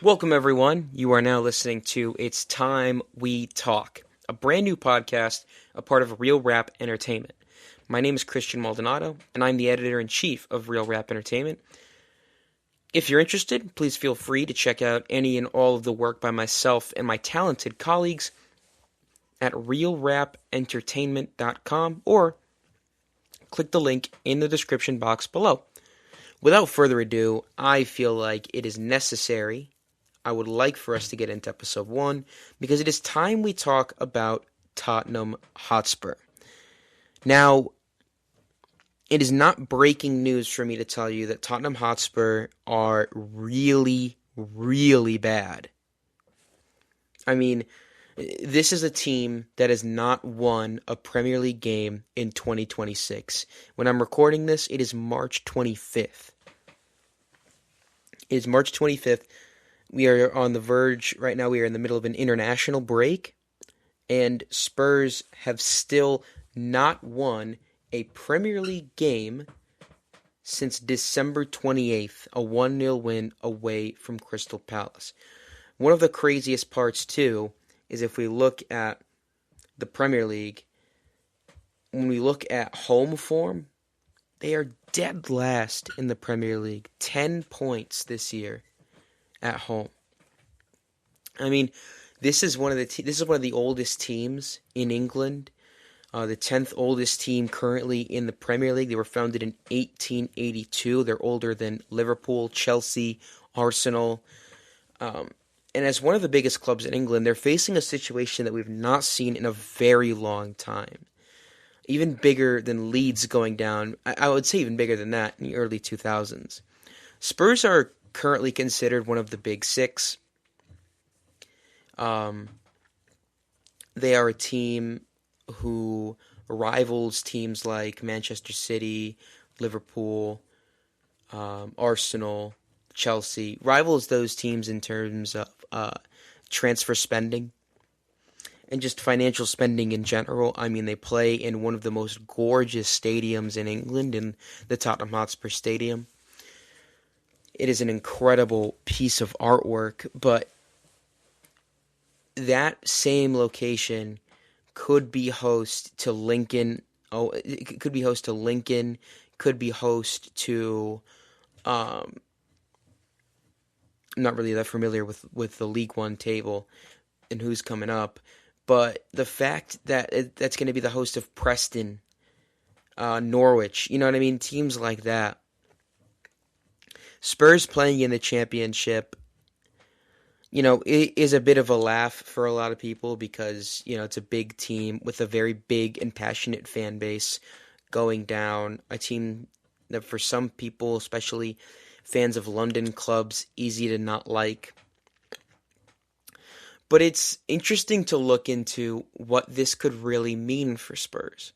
Welcome, everyone. You are now listening to It's Time We Talk, a brand new podcast, a part of Real Rap Entertainment. My name is Christian Maldonado, and I'm the editor-in-chief of Real Rap Entertainment. If you're interested, please feel free to check out any and all of the work by myself and my talented colleagues at realrapentertainment.com or click the link in the description box below. Without further ado, I feel like it is necessary, I would like for us to get into episode 1, because it is time we talk about Tottenham Hotspur. Now, it is not breaking news for me to tell you that Tottenham Hotspur are really, really bad. I mean, this is a team that has not won a Premier League game in 2026. When I'm recording this, it is March 25th. It is March 25th. We are on the verge, right now we are in the middle of an international break, and Spurs have still not won a Premier League game since December 28th, a 1-0 win away from Crystal Palace. One of the craziest parts, too, is if we look at the Premier League, when we look at home form, they are dead last in the Premier League, 10 points this year at home. I mean, this is one of the oldest teams in England. The 10th oldest team currently in the Premier League. They were founded in 1882. They're older than Liverpool, Chelsea, Arsenal. And as one of the biggest clubs in England, they're facing a situation that we've not seen in a very long time. Even bigger than Leeds going down. I would say even bigger than that in the early 2000s. Spurs are currently considered one of the big six. They are a team who rivals teams like Manchester City, Liverpool, Arsenal, Chelsea. Rivals those teams in terms of transfer spending and just financial spending in general. I mean, they play in one of the most gorgeous stadiums in England, in the Tottenham Hotspur Stadium. It is an incredible piece of artwork, but that same location could be host to Lincoln. It could be host to Lincoln. Could be host to. I'm not really that familiar with the League One table and who's coming up, but the fact that that's going to be the host of Preston, Norwich, you know what I mean? Teams like that. Spurs playing in the championship, it is a bit of a laugh for a lot of people because, it's a big team with a very big and passionate fan base going down. A team that for some people, especially fans of London clubs, easy to not like. But it's interesting to look into what this could really mean for Spurs.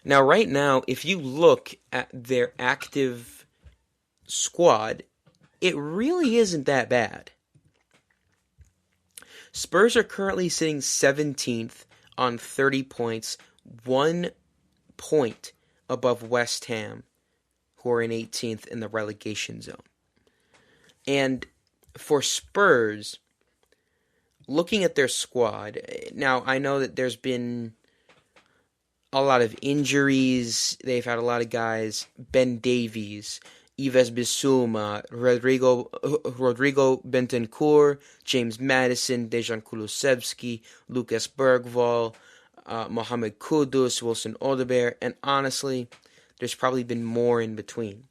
Now, right now, if you look at their active squad, it really isn't that bad. Spurs are currently sitting 17th on 30 points, 1 point above West Ham, who are in 18th in the relegation zone. And for Spurs, looking at their squad, now I know that there's been a lot of injuries. They've had a lot of guys, Ben Davies, Yves Bissouma, Rodrigo Bentancur, James Maddison, Dejan Kulusevski, Lucas Bergvall, Mohamed Kudus, Wilson Odobert, and honestly, there's probably been more in between.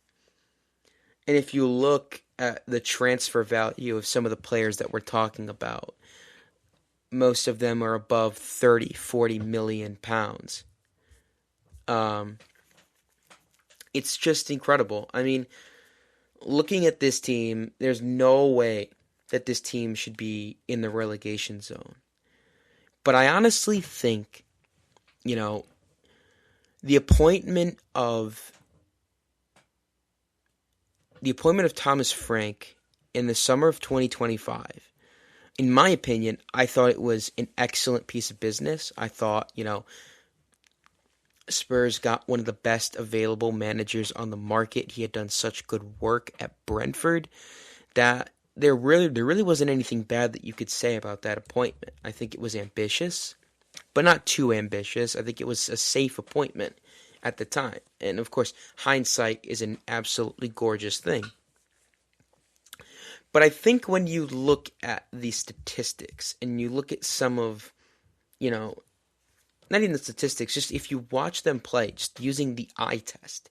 And if you look at the transfer value of some of the players that we're talking about, most of them are above 30, 40 million pounds. It's just incredible. I mean, looking at this team, there's no way that this team should be in the relegation zone. But I honestly think, the appointment of Thomas Frank in the summer of 2025, in my opinion, I thought it was an excellent piece of business. I thought, Spurs got one of the best available managers on the market. He had done such good work at Brentford that there really wasn't anything bad that you could say about that appointment. I think it was ambitious, but not too ambitious. I think it was a safe appointment at the time. And of course, hindsight is an absolutely gorgeous thing. But I think when you look at the statistics and you look at some of, you know, not even the statistics, just if you watch them play, just using the eye test,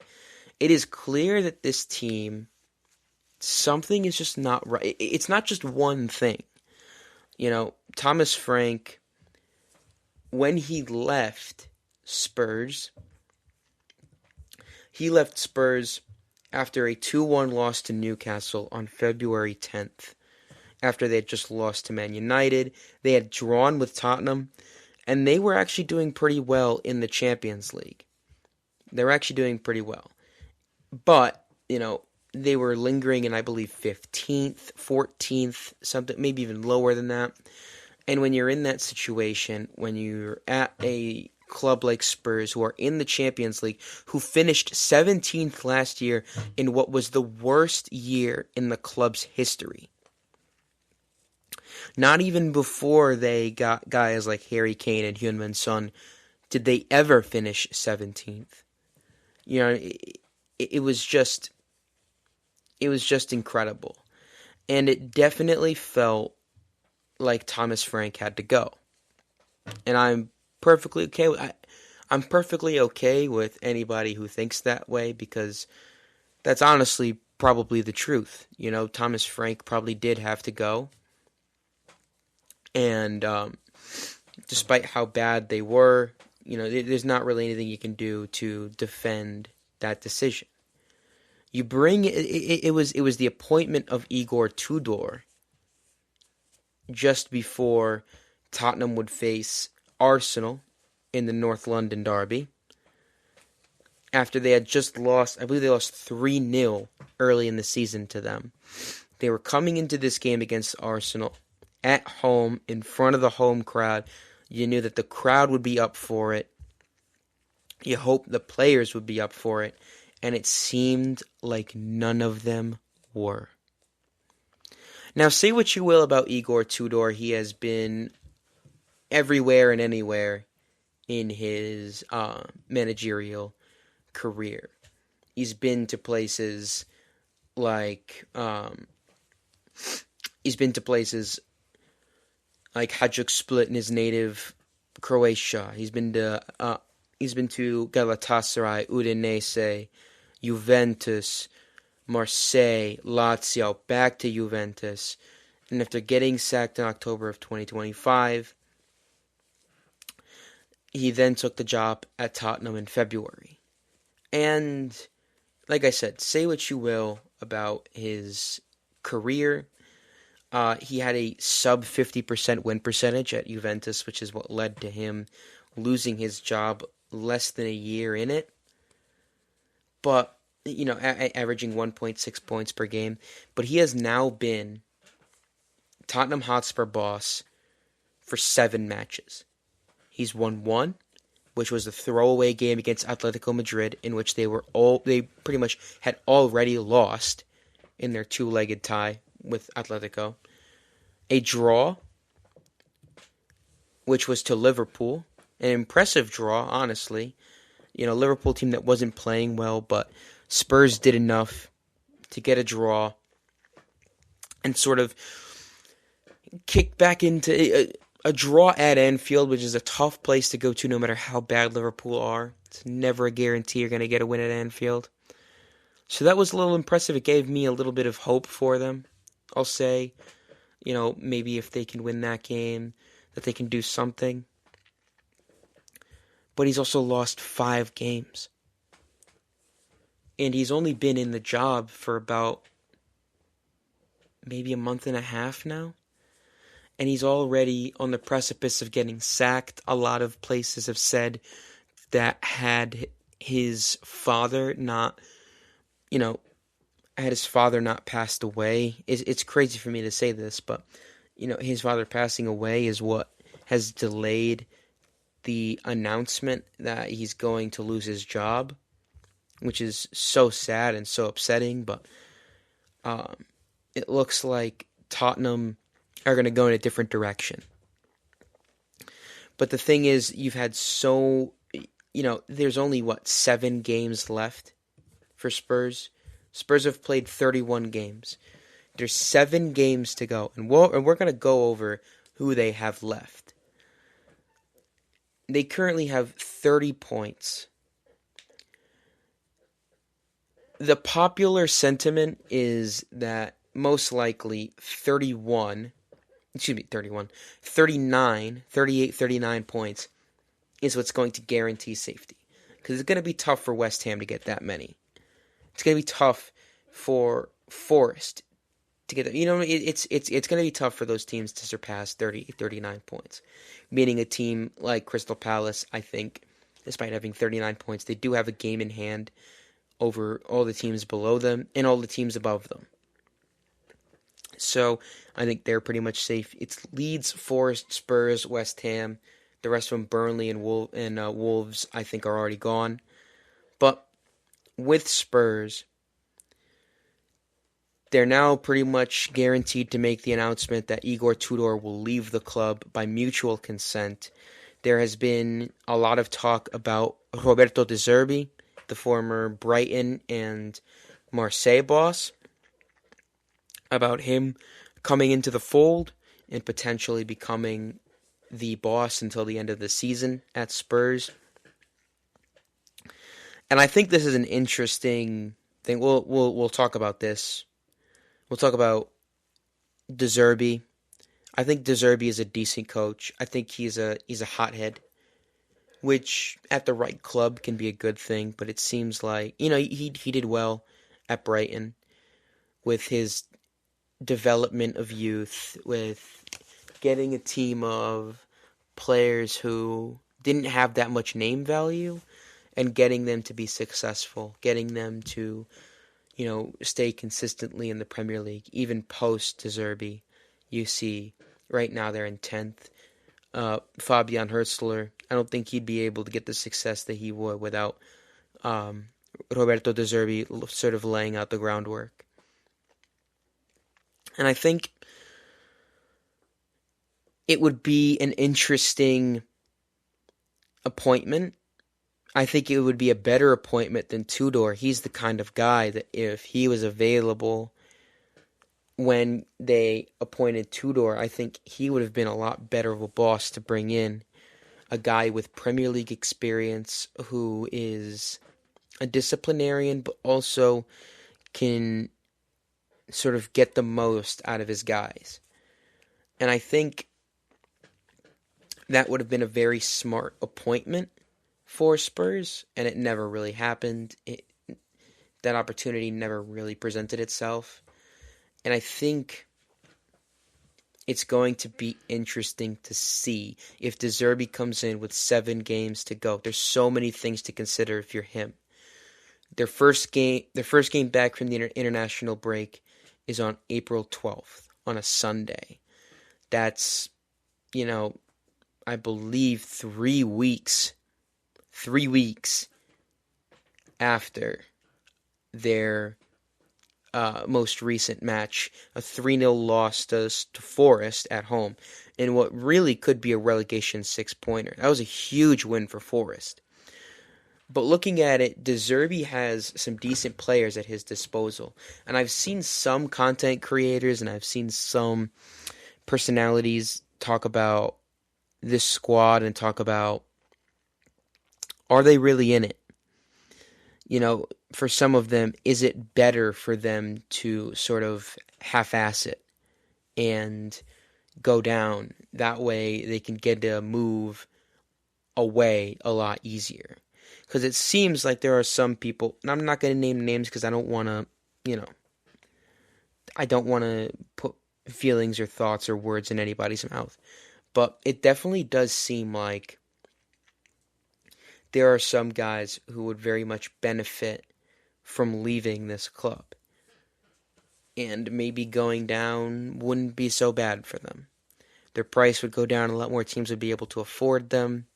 it is clear that this team, something is just not right. It's not just one thing. Thomas Frank, when he left Spurs, after a 2-1 loss to Newcastle on February 10th. After they had just lost to Man United, they had drawn with Tottenham, and they were actually doing pretty well in the Champions League. They were actually doing pretty well. But, they were lingering in, I believe, 15th, 14th, something, maybe even lower than that. And when you're in that situation, when you're at a club like Spurs, who are in the Champions League, who finished 17th last year in what was the worst year in the club's history. Not even before they got guys like Harry Kane and Heung-min Son did they ever finish 17th. It was just incredible. And it definitely felt like Thomas Frank had to go. And I'm perfectly okay with anybody who thinks that way, because that's honestly probably the truth. Thomas Frank probably did have to go. And despite how bad they were, there's not really anything you can do to defend that decision. You bring it was the appointment of Igor Tudor just before Tottenham would face Arsenal in the North London derby. After they had just lost, I believe they lost 3-0 early in the season to them. They were coming into this game against Arsenal at home in front of the home crowd. You knew that the crowd would be up for it. You hoped the players would be up for it. And it seemed like none of them were. Now, say what you will about Igor Tudor. He has been everywhere and anywhere in his managerial career. He's been to places like Hajduk Split in his native Croatia. He's been to Galatasaray, Udinese, Juventus, Marseille, Lazio, back to Juventus. And after getting sacked in October of 2025, he then took the job at Tottenham in February. And, like I said, say what you will about his career. He had a sub 50% win percentage at Juventus, which is what led to him losing his job less than a year in it. But, averaging 1.6 points per game. But he has now been Tottenham Hotspur boss for 7 matches. He's won 1, which was the throwaway game against Atletico Madrid, in which they pretty much had already lost in their 2-legged tie with Atletico. A draw, which was to Liverpool. An impressive draw, honestly. Liverpool team that wasn't playing well, but Spurs did enough to get a draw and sort of kick back into a draw at Anfield, which is a tough place to go to no matter how bad Liverpool are. It's never a guarantee you're going to get a win at Anfield. So that was a little impressive. It gave me a little bit of hope for them, I'll say. Maybe if they can win that game, that they can do something. But he's also lost 5 games. And he's only been in the job for about maybe a month and a half now. And he's already on the precipice of getting sacked. A lot of places have said that had his father not passed away. It's crazy for me to say this, but, his father passing away is what has delayed the announcement that he's going to lose his job, which is so sad and so upsetting. But it looks like Tottenham are going to go in a different direction. But the thing is, there's only, 7 games left for Spurs? Spurs have played 31 games. There's 7 games to go, and we're going to go over who they have left. They currently have 30 points. The popular sentiment is that most likely 39, 38, 39 points is what's going to guarantee safety. Because it's going to be tough for West Ham to get that many. It's going to be tough for Forest to get that. It's going to be tough for those teams to surpass 39 points. Meaning a team like Crystal Palace, I think, despite having 39 points, they do have a game in hand over all the teams below them and all the teams above them. So I think they're pretty much safe. It's Leeds, Forest, Spurs, West Ham. The rest of them, Burnley and Wolves, I think are already gone. But with Spurs, they're now pretty much guaranteed to make the announcement that Igor Tudor will leave the club by mutual consent. There has been a lot of talk about Roberto De Zerbi, the former Brighton and Marseille boss, about him coming into the fold and potentially becoming the boss until the end of the season at Spurs. And I think this is an interesting thing. We'll talk about this. We'll talk about De Zerbi. I think De Zerbi is a decent coach. I think he's a hothead, which at the right club can be a good thing, but it seems like, he did well at Brighton with his development of youth, with getting a team of players who didn't have that much name value and getting them to be successful, getting them to, stay consistently in the Premier League, even post De Zerbi. You see, right now they're in 10th. Fabian Hurtzler, I don't think he'd be able to get the success that he would without Roberto De Zerbi sort of laying out the groundwork. And I think it would be an interesting appointment. I think it would be a better appointment than Tudor. He's the kind of guy that if he was available when they appointed Tudor, I think he would have been a lot better of a boss to bring in. A guy with Premier League experience who is a disciplinarian but also can sort of get the most out of his guys. And I think that would have been a very smart appointment for Spurs, and it never really happened. That opportunity never really presented itself. And I think it's going to be interesting to see if De Zerbi comes in with 7 games to go. There's so many things to consider if you're him. Their first game back from the international break is on April 12th, on a Sunday. That's, I believe 3 weeks after their most recent match, a 3-0 loss to Forest at home, in what really could be a relegation 6-pointer. That was a huge win for Forest. But looking at it, De Zerbi has some decent players at his disposal. And I've seen some content creators and I've seen some personalities talk about this squad and talk about, are they really in it? For some of them, is it better for them to sort of half-ass it and go down? That way they can get a move away a lot easier. Because it seems like there are some people, and I'm not going to name names because I don't want to, I don't want to put feelings or thoughts or words in anybody's mouth. But it definitely does seem like there are some guys who would very much benefit from leaving this club. And maybe going down wouldn't be so bad for them. Their price would go down, a lot more teams would be able to afford them.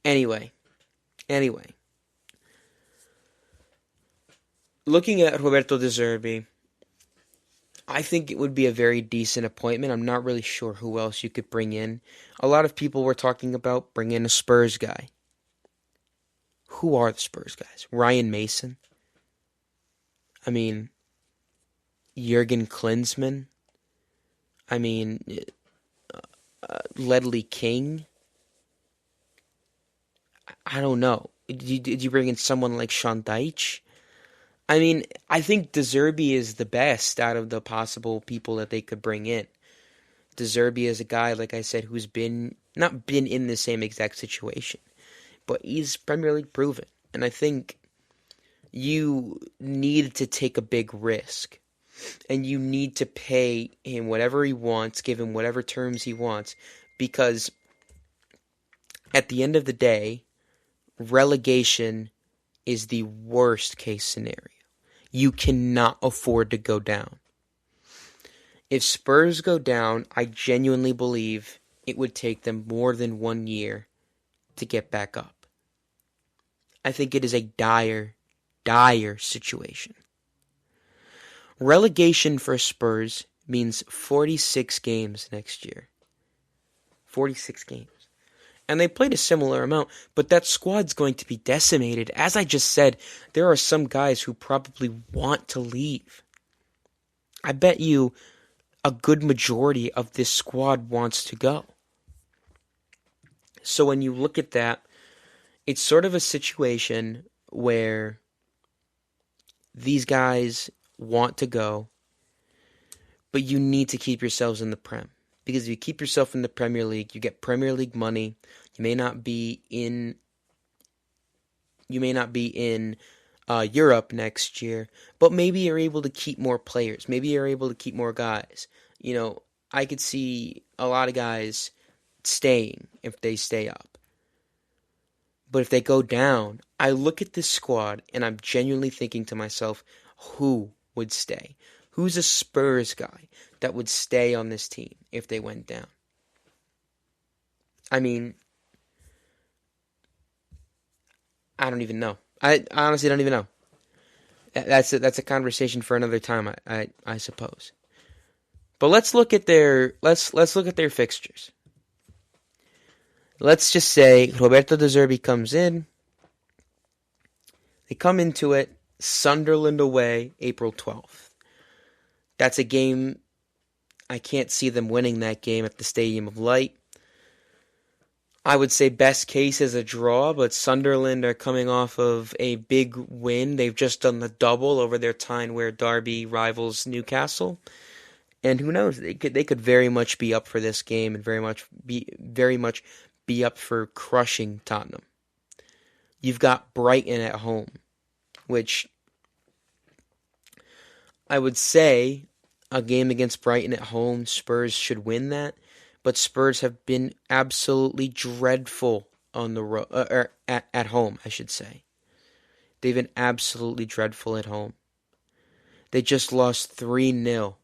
Anyway. Looking at Roberto De Zerbi, I think it would be a very decent appointment. I'm not really sure who else you could bring in. A lot of people were talking about bringing in a Spurs guy. Who are the Spurs guys? Ryan Mason? I mean, Jurgen Klinsmann? I mean, Ledley King? I don't know. Did you bring in someone like Sean Deitch? I mean, I think De Zerbi is the best out of the possible people that they could bring in. De Zerbi is a guy, like I said, who's not been in the same exact situation, but he's Premier League proven. And I think you need to take a big risk. And you need to pay him whatever he wants, give him whatever terms he wants, because at the end of the day, relegation is the worst case scenario. You cannot afford to go down. If Spurs go down, I genuinely believe it would take them more than 1 year to get back up. I think it is a dire, dire situation. Relegation for Spurs means 46 games next year. 46 games. And they played a similar amount, but that squad's going to be decimated. As I just said, there are some guys who probably want to leave. I bet you a good majority of this squad wants to go. So when you look at that, it's sort of a situation where these guys want to go, but you need to keep yourselves in the Prem. Because if you keep yourself in the Premier League, you get Premier League money. You may not be in Europe next year, but maybe you're able to keep more players. Maybe you're able to keep more guys. You know, I could see a lot of guys staying if they stay up. But if they go down, I look at this squad and I'm genuinely thinking to myself, who would stay? Who's a Spurs guy that would stay on this team if they went down? I mean, I don't even know. I honestly don't even know. That's a conversation for another time, I suppose. But let's look at their fixtures. Let's just say Roberto De Zerbi comes in. They come into it, Sunderland away, April 12th. That's a game, I can't see them winning that game at the Stadium of Light. I would say best case is a draw, but Sunderland are coming off of a big win. They've just done the double over their Tyne-Wear derby rivals Newcastle. And who knows, they could very much be up for this game and very much be up for crushing Tottenham. You've got Brighton at home, which I would say a game against Brighton at home, Spurs should win that. But Spurs have been absolutely dreadful on the road, at home, I should say. They've been absolutely dreadful at home. They just lost 3-0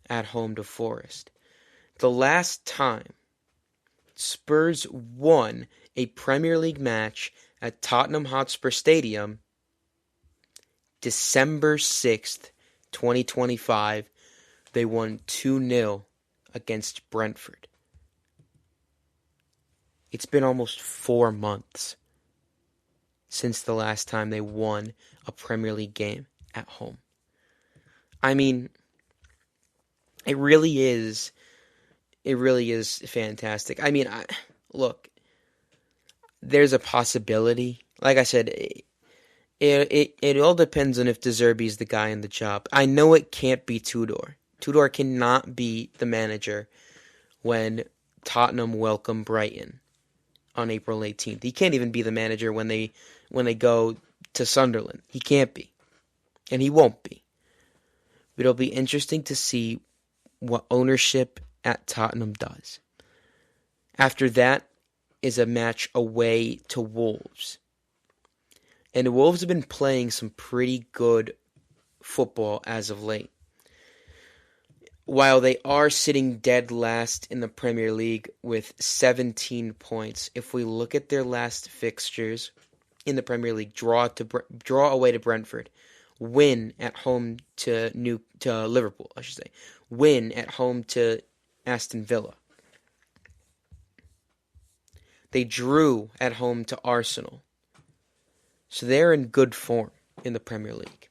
at home to Forest. The last time Spurs won a Premier League match at Tottenham Hotspur Stadium, December 6th, 2025, they won 2-0 against Brentford. It's been almost 4 months since the last time they won a Premier League game at home. I mean, it really is fantastic. I mean, look, there's a possibility. Like I said, it all depends on if De Zerbi is the guy in the job. I know it can't be Tudor. Tudor cannot be the manager when Tottenham welcome Brighton on April 18th. He can't even be the manager when they go to Sunderland. He can't be. And he won't be. But it'll be interesting to see what ownership at Tottenham does. After that is a match away to Wolves. And the Wolves have been playing some pretty good football as of late. While they are sitting dead last in the Premier League with 17 points, if we look at their last fixtures in the Premier League, draw away to Brentford, win at home to Liverpool, I should say. Win at home to Aston Villa. They drew at home to Arsenal. So they're in good form in the Premier League.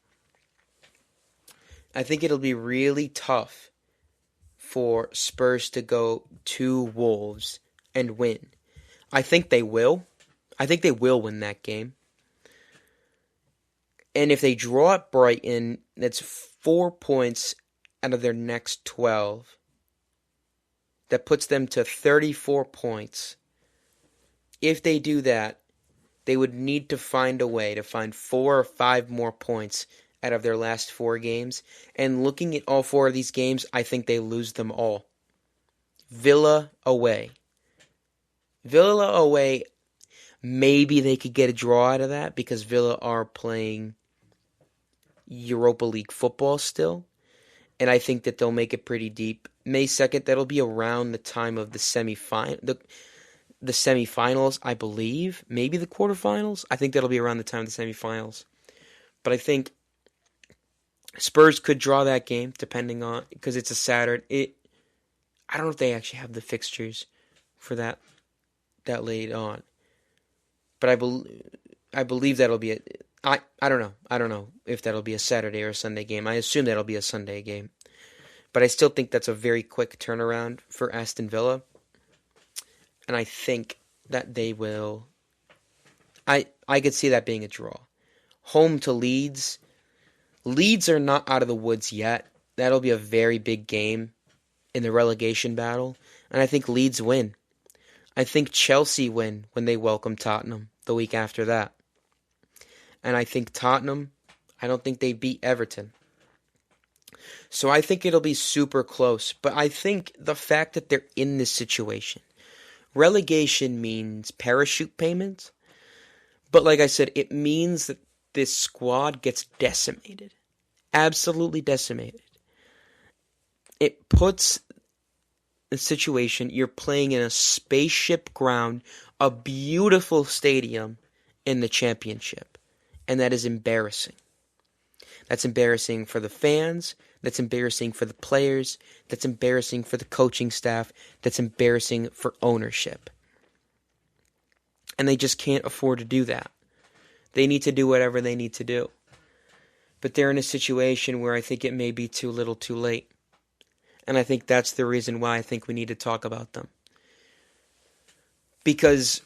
I think it'll be really tough for Spurs to go to Wolves and win. I think they will. I think they will win that game. And if they draw at Brighton, that's 4 points out of their next 12. That puts them to 34 points. If they do that, they would need to find a way to find 4 or 5 more points out of their last 4 games. And looking at all 4 of these games, I think they lose them all. Villa away. Villa away, maybe they could get a draw out of that because Villa are playing Europa League football still. And I think that they'll make it pretty deep. May 2nd, that'll be around the time of the semifinals, I believe. Maybe the quarterfinals. I think that'll be around the time of the semifinals. But I think Spurs could draw that game, depending on, because it's a Saturday. I don't know if they actually have the fixtures for that late on. But I believe that'll be I don't know. I don't know if that'll be a Saturday or a Sunday game. I assume that'll be a Sunday game. But I still think that's a very quick turnaround for Aston Villa. And I think that they will. I could see that being a draw. Home to Leeds. Leeds are not out of the woods yet. That'll be a very big game in the relegation battle. And I think Leeds win. I think Chelsea win when they welcome Tottenham the week after that. And I think Tottenham, I don't think they beat Everton. So I think it'll be super close. But I think the fact that they're in this situation, relegation means parachute payments. But like I said, it means that this squad gets decimated. Absolutely decimated. It puts the situation, you're playing in a spaceship ground, a beautiful stadium in the championship. And that is embarrassing. That's embarrassing for the fans. That's embarrassing for the players. That's embarrassing for the coaching staff. That's embarrassing for ownership. And they just can't afford to do that. They need to do whatever they need to do. But they're in a situation where I think it may be too little too late. And I think that's the reason why I think we need to talk about them. Because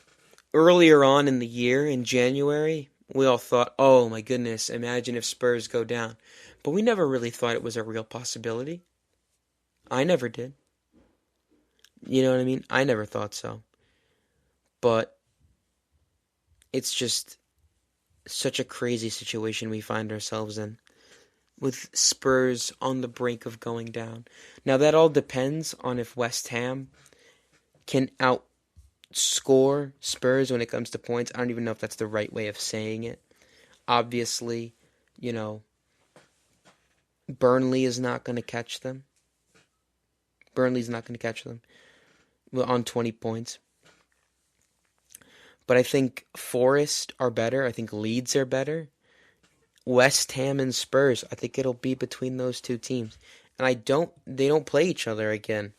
earlier on in the year, in January, we all thought, oh my goodness, imagine if Spurs go down. But we never really thought it was a real possibility. I never did. You know what I mean? I never thought so. But it's just such a crazy situation we find ourselves in, with Spurs on the brink of going down. Now that all depends on if West Ham can outscore Spurs when it comes to points. I don't even know if that's the right way of saying it. Obviously, Burnley is not going to catch them. Burnley's not going to catch them on 20 points. But I think Forest are better. I think Leeds are better. West Ham and Spurs, I think it'll be between those two teams. And they don't play each other again.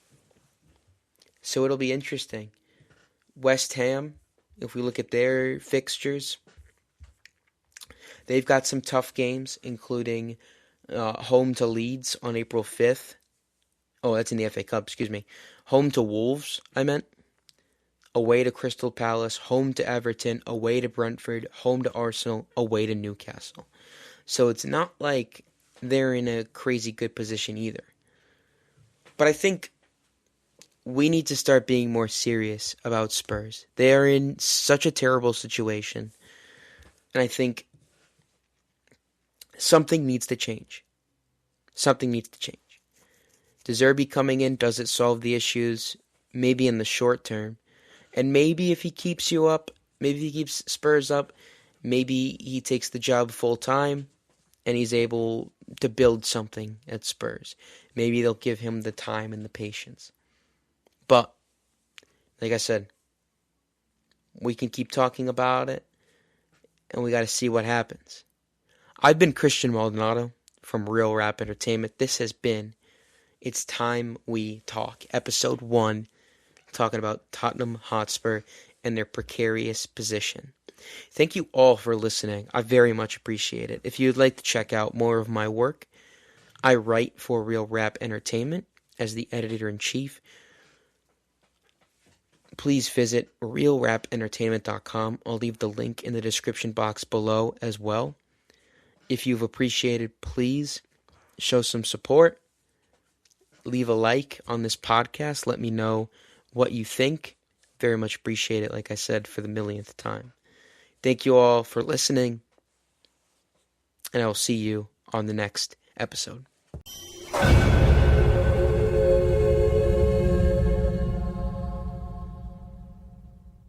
So it'll be interesting. West Ham, if we look at their fixtures, they've got some tough games, including home to Leeds on April 5th. Oh, that's in the FA Cup, excuse me. Home to Wolves, I meant. Away to Crystal Palace, home to Everton, away to Brentford, home to Arsenal, away to Newcastle. So it's not like they're in a crazy good position either. But I think we need to start being more serious about Spurs. They are in such a terrible situation. And I think something needs to change. Something needs to change. De Zerbi coming in, does it solve the issues? Maybe in the short term. And maybe if he keeps you up, maybe he keeps Spurs up, maybe he takes the job full time and he's able to build something at Spurs. Maybe they'll give him the time and the patience. But, like I said, we can keep talking about it and we got to see what happens. I've been Christian Maldonado from Real Rap Entertainment. This has been It's Time We Talk, Episode 1, talking about Tottenham Hotspur and their precarious position. Thank you all for listening. I very much appreciate it. If you'd like to check out more of my work, I write for Real Rap Entertainment as the editor-in-chief. Please visit realrapentertainment.com. I'll leave the link in the description box below as well. If you've appreciated, please show some support. Leave a like on this podcast. Let me know what you think. Very much appreciate it, like I said, for the millionth time. Thank you all for listening, and I will see you on the next episode.